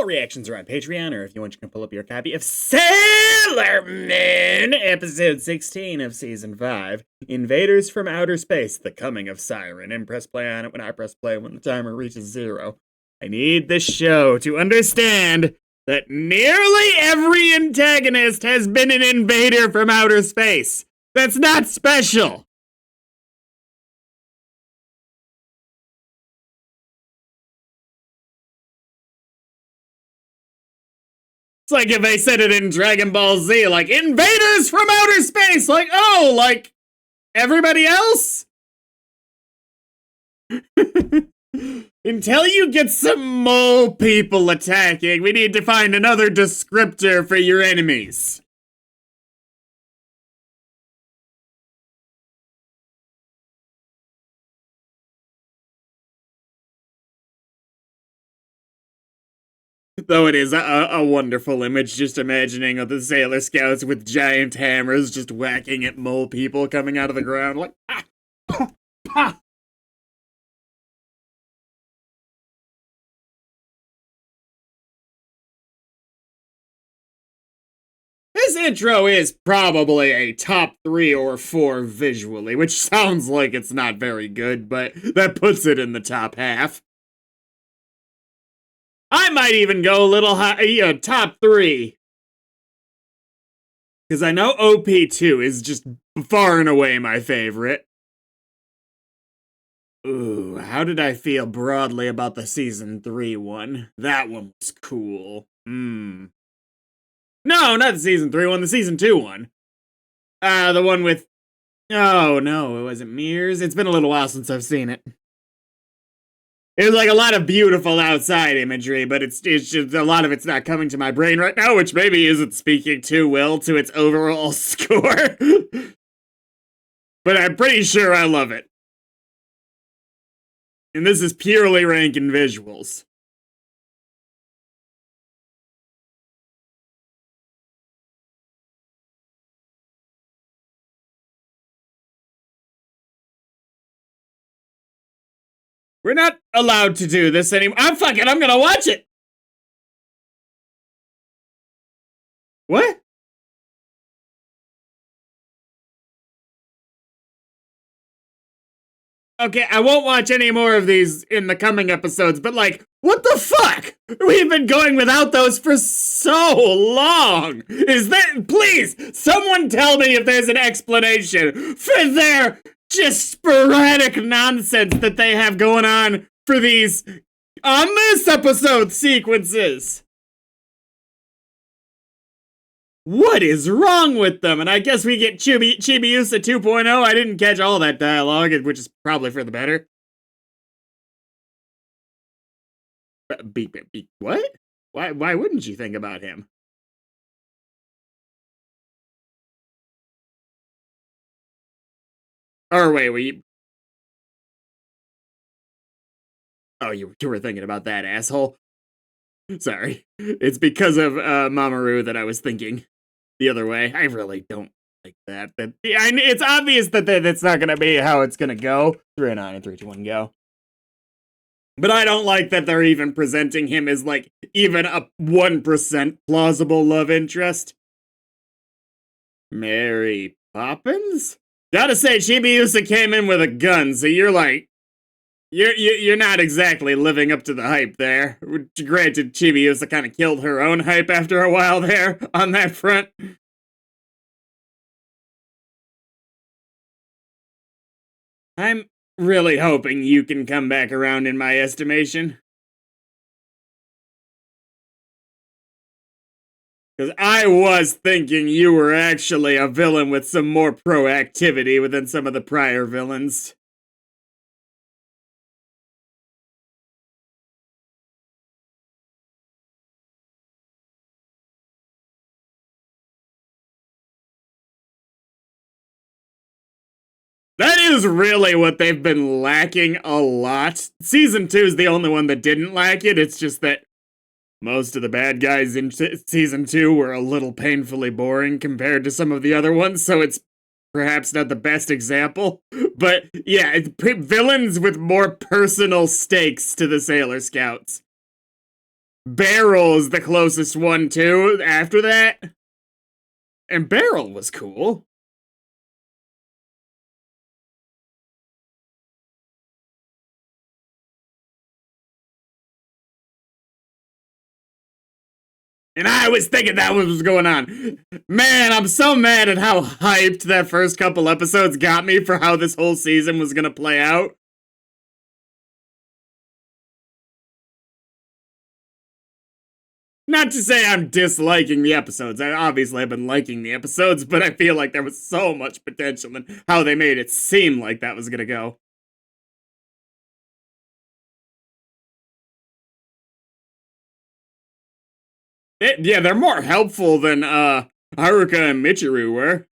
All reactions are on Patreon, or if you want, you can pull up your copy of Sailor Moon, episode 16 of season 5, Invaders from Outer Space, The Coming of Siren, and press play on it when I press play when the timer reaches 0. I need this show to understand that nearly every antagonist has been an invader from outer space. That's not special. It's like if they said it in Dragon Ball Z, like, invaders from outer space! Like, oh, like, everybody else? Until you get some mole people attacking, we need to find another descriptor for your enemies. Though it is a wonderful image, just imagining of the Sailor Scouts with giant hammers just whacking at mole people coming out of the ground, like, ah, ah, ah. This intro is probably a top 3 or 4 visually, which sounds like it's not very good, but that puts it in the top half. I might even go a little high, top 3. Because I know OP2 is just far and away my favorite. Ooh, how did I feel broadly about the season 3 one? That one was cool. No, not the season 3 one, the season 2 one. The one with... Oh, no, it wasn't Mirrors. It's been a little while since I've seen it. It was like a lot of beautiful outside imagery, but it's just a lot of it's not coming to my brain right now, which maybe isn't speaking too well to its overall score. But I'm pretty sure I love it. And this is purely ranking visuals. We're not allowed to do this anymore. I'm gonna watch it! What? Okay, I won't watch any more of these in the coming episodes, but like, what the fuck? We've been going without those for so long! Is that- please, someone tell me if there's an explanation for their just sporadic nonsense that they have going on for these on this episode sequences. What is wrong with them? And I guess we get Chibi 2.0. I didn't catch all that dialogue, which is probably for the better. What? Why wouldn't you think about him? Or wait, were you... Oh, you were thinking about that, asshole? Sorry. It's because of Mamoru that I was thinking the other way. I really don't like that. It's obvious that that's not going to be how it's going to go. 3, 9, and 3, 2, 1, go. But I don't like that they're even presenting him as, like, even a 1% plausible love interest. Mary Poppins? Gotta say, Chibi came in with a gun, so you're like... You're not exactly living up to the hype there. Granted, Chibi kind of killed her own hype after a while there, on that front. I'm really hoping you can come back around in my estimation. Because I was thinking you were actually a villain with some more proactivity within some of the prior villains. That is really what they've been lacking a lot. Season 2 is the only one that didn't lack it. It's just that most of the bad guys in Season 2 were a little painfully boring compared to some of the other ones, so it's perhaps not the best example. But yeah, it's villains with more personal stakes to the Sailor Scouts. Barrel is the closest one too after that. And Barrel was cool. And I was thinking that was going on. Man, I'm so mad at how hyped that first couple episodes got me for how this whole season was gonna play out. Not to say I'm disliking the episodes. I obviously have been liking the episodes, but I feel like there was so much potential in how they made it seem like that was gonna go. Yeah, they're more helpful than Haruka and Michiru were.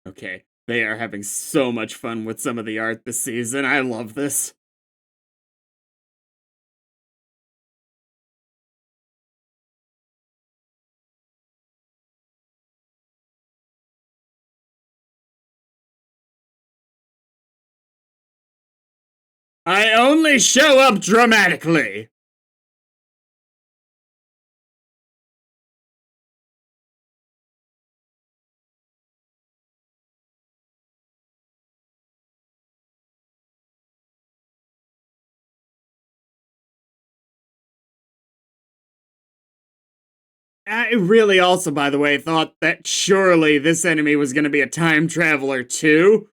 Okay, they are having so much fun with some of the art this season. I love this. I only show up dramatically. I really also, by the way, thought that surely this enemy was going to be a time traveler too,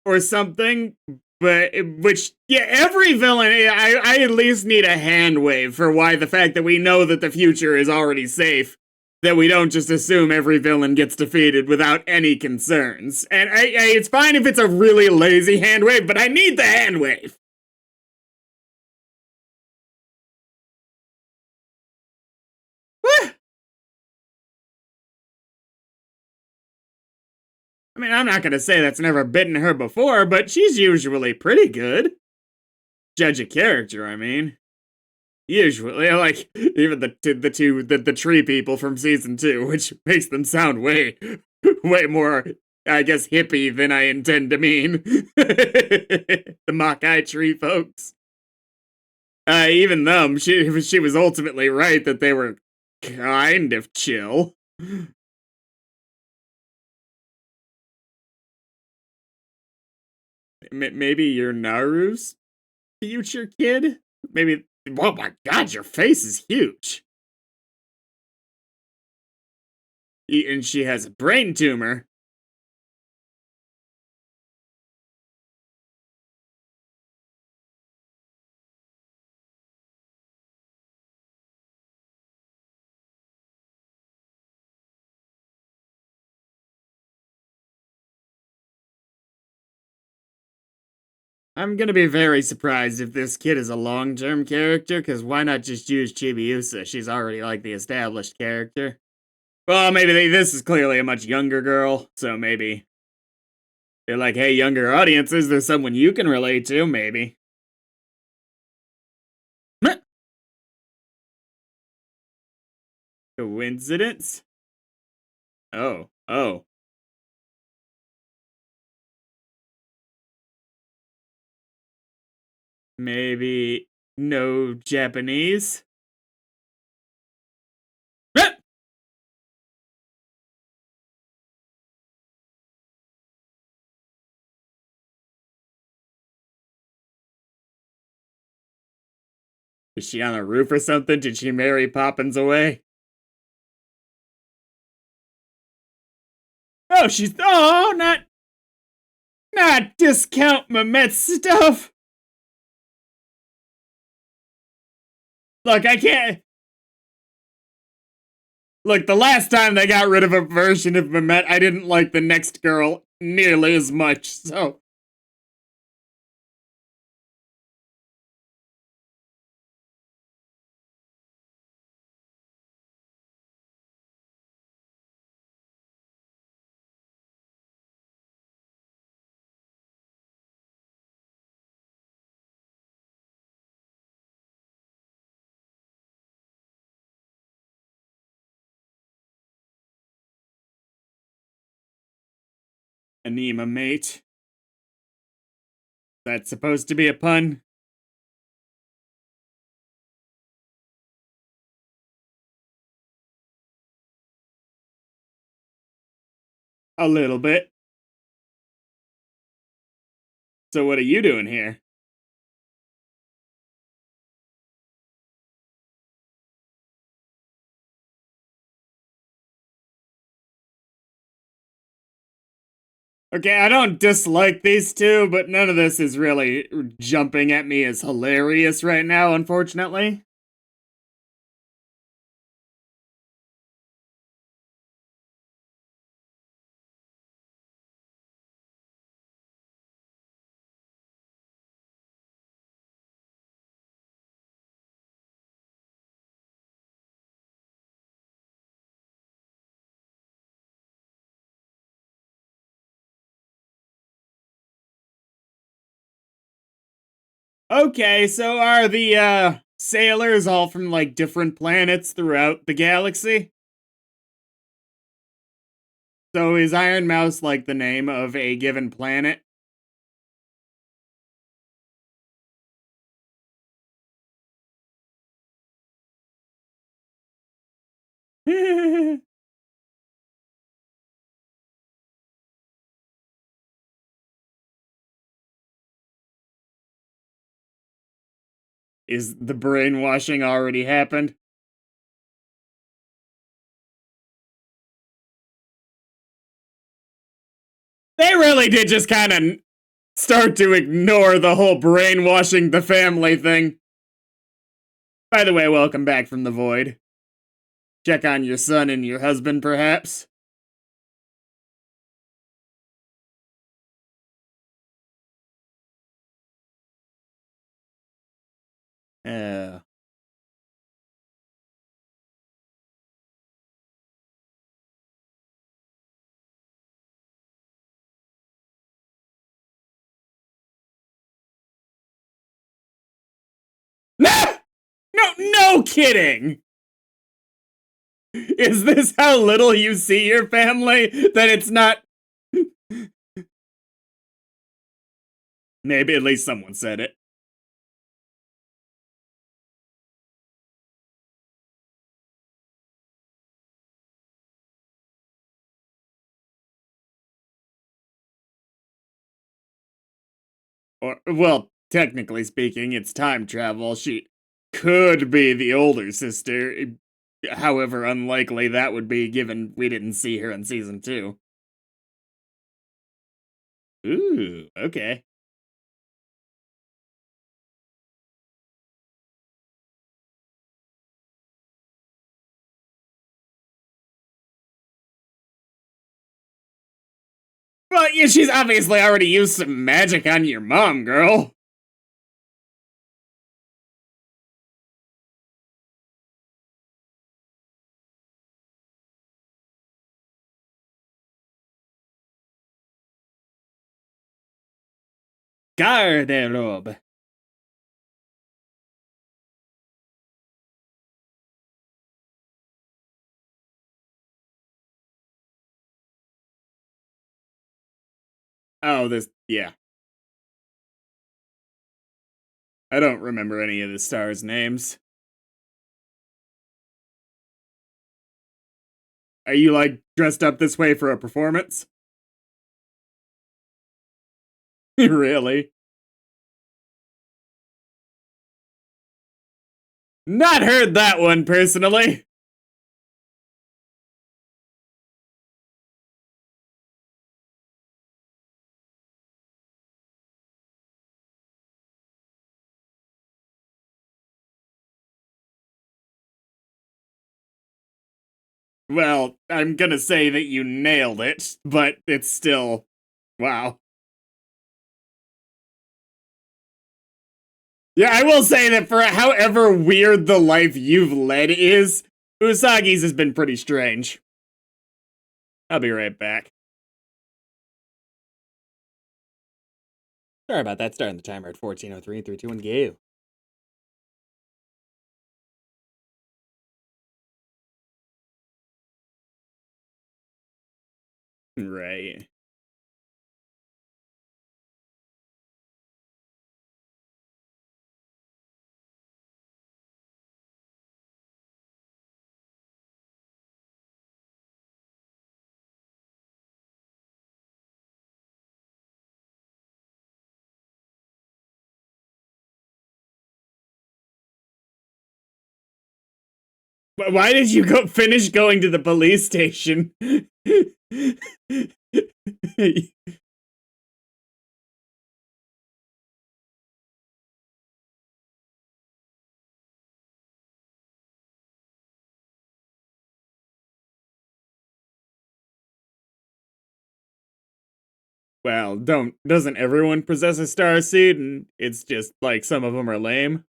or something. But which, yeah, every villain, I at least need a hand wave for why the fact that we know that the future is already safe, that we don't just assume every villain gets defeated without any concerns. And it's fine if it's a really lazy hand wave, but I need the hand wave. I mean, I'm not going to say that's never bitten her before, but she's usually pretty good. Judge a character, I mean. Usually, like even the tree people from season 2, which makes them sound way more, I guess, hippie than I intend to mean. The Makai tree folks. Even them, she was ultimately right that they were kind of chill. Maybe you're Naru's future kid? Maybe. Oh my god, your face is huge. And she has a brain tumor. I'm gonna be very surprised if this kid is a long-term character, because why not just use Chibiusa? She's already like the established character. Well, maybe this is clearly a much younger girl, so maybe they're like, hey, younger audiences, there's someone you can relate to, maybe. Coincidence? Oh. Maybe no Japanese? Is she on a roof or something? Did she marry Poppins away? Oh, she's not discount Mamet's stuff. Look, I can't. Look, the last time they got rid of a version of Mamet, I didn't like the next girl nearly as much. So Anima mate. That's supposed to be a pun? A little bit. So what are you doing here? Okay, I don't dislike these two, but none of this is really jumping at me as hilarious right now, unfortunately. Okay, so are the sailors all from like different planets throughout the galaxy? So is Iron Mouse like the name of a given planet? Is the brainwashing already happened? They really did just kind of start to ignore the whole brainwashing the family thing. By the way, welcome back from the void. Check on your son and your husband, perhaps? Uh. No! No, no kidding! Is this how little you see your family? That it's not. Maybe at least someone said it. Or, well, technically speaking, it's time travel. She could be the older sister. However unlikely that would be given we didn't see her in season 2. Ooh, okay. Well, yeah, she's obviously already used some magic on your mom, girl. Garderobe. Oh, this, yeah. I don't remember any of the stars' names. Are you, like, dressed up this way for a performance? Really? Not heard that one, personally. Well, I'm gonna say that you nailed it, but it's still. Wow. Yeah, I will say that for however weird the life you've led is, Usagi's has been pretty strange. I'll be right back. Sorry about that. Starting the timer at 14:03, 3, 2, 1, go. Right. Why did you finish going to the police station? Well, doesn't everyone possess a star seed and it's just like some of them are lame?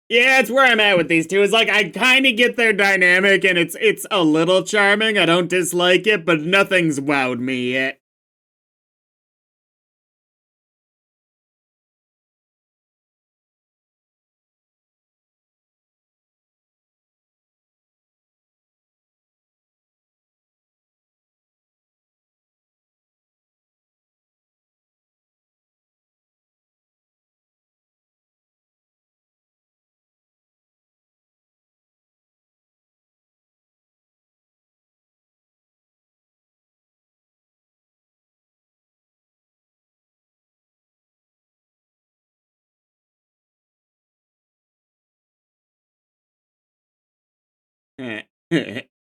Yeah, it's where I'm at with these two. It's like I kind of get their dynamic and it's a little charming. I don't dislike it, but nothing's wowed me yet.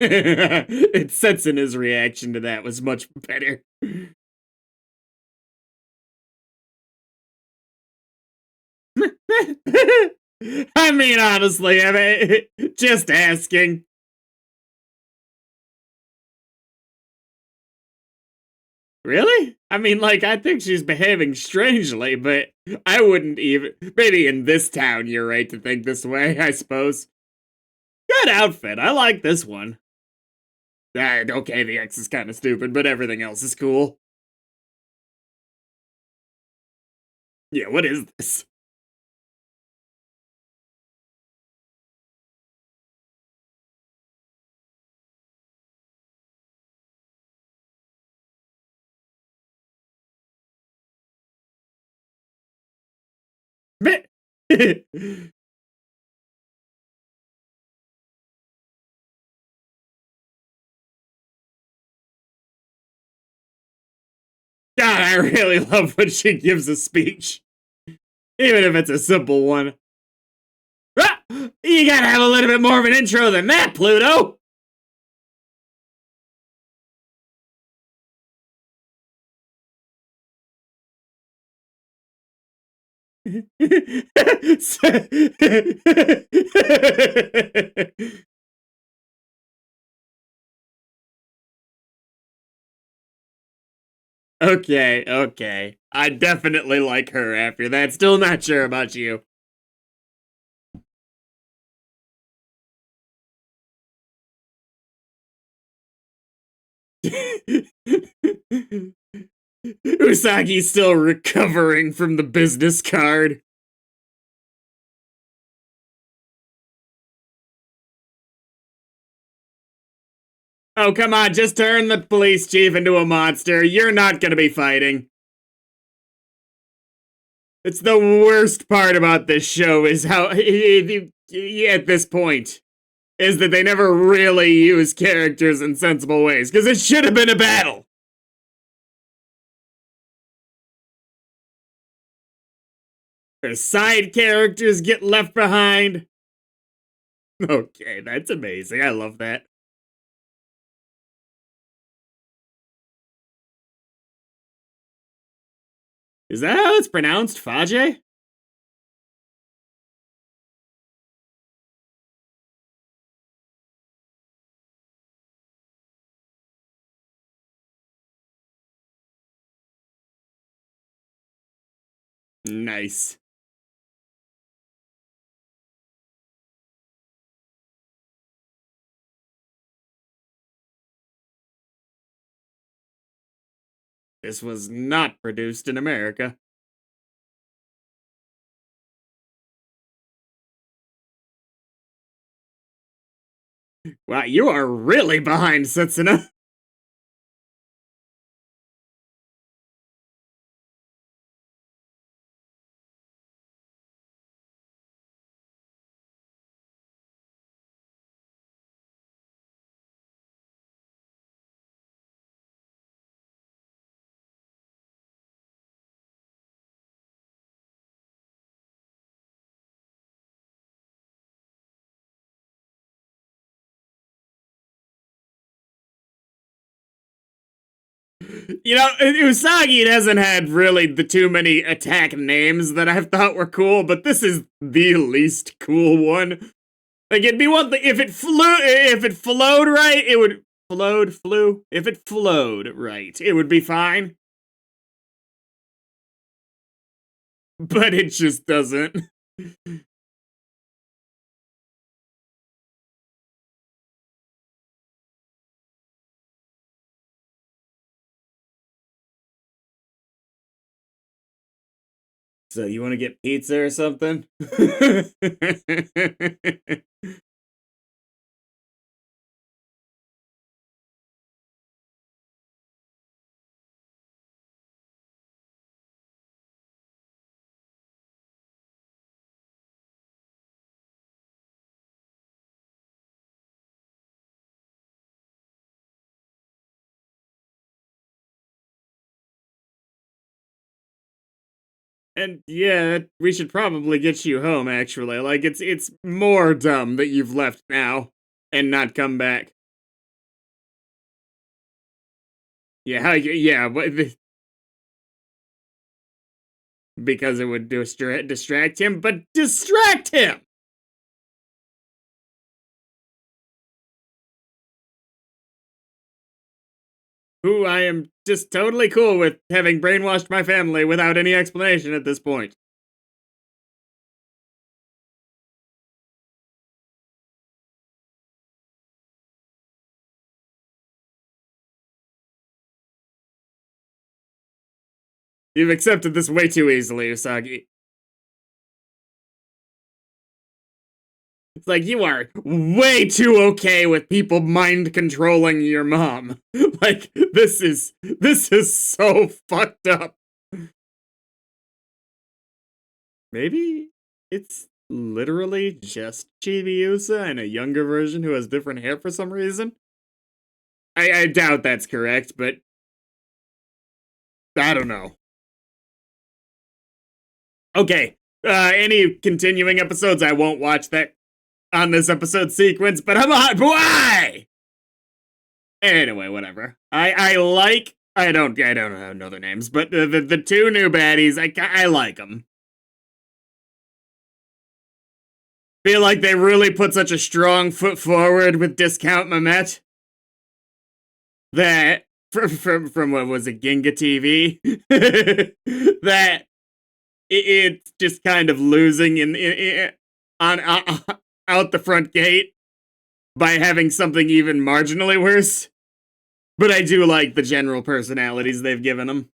It sets in his reaction to that was much better. I mean, honestly, I mean, just asking. Really? I mean, like, I think she's behaving strangely, but I wouldn't even. Maybe in this town, you're right to think this way, I suppose. Good outfit. I like this one. Okay, the X is kind of stupid, but everything else is cool. Yeah, what is this? God, I really love when she gives a speech, even if it's a simple one. Ah, you gotta have a little bit more of an intro than that, Pluto! Okay, okay. I definitely like her after that. Still not sure about you. Usagi's still recovering from the business card. Oh, come on, just turn the police chief into a monster. You're not gonna be fighting. It's the worst part about this show is how, at this point, is that they never really use characters in sensible ways, because it should have been a battle. Their side characters get left behind. Okay, that's amazing. I love that. Is that how it's pronounced, Fage? Nice. This was not produced in America. Wow, you are really behind, Setsuna. Usagi hasn't had really the too many attack names that I've thought were cool, but this is the least cool one. Like, it'd be one thing if it flowed right, it would flew. If it flowed right, it would be fine. But it just doesn't. So you want to get pizza or something? And yeah, we should probably get you home, actually. Like, it's more dumb that you've left now and not come back. Yeah, because it would distract him, but distract him! Who I am just totally cool with having brainwashed my family without any explanation at this point. You've accepted this way too easily, Usagi. It's like you are way too okay with people mind controlling your mom. Like, this is so fucked up. Maybe it's literally just Chibi and a younger version who has different hair for some reason. I doubt that's correct, but I don't know. Okay, any continuing episodes, I won't watch that on this episode sequence, but I'm on. Why? Anyway, whatever. I don't know their names, but the two new baddies, I like them. Feel like they really put such a strong foot forward with Discount Mamet that from what was it, Ginga TV, that it's just kind of losing on out the front gate by having something even marginally worse. But I do like the general personalities they've given them.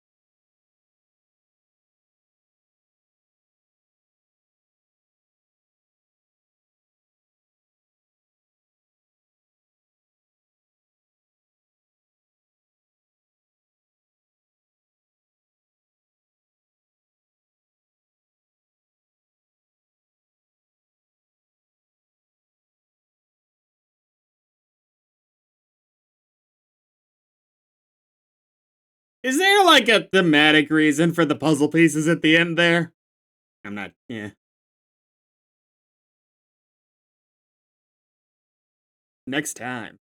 Is there like a thematic reason for the puzzle pieces at the end there? I'm not, yeah. Next time.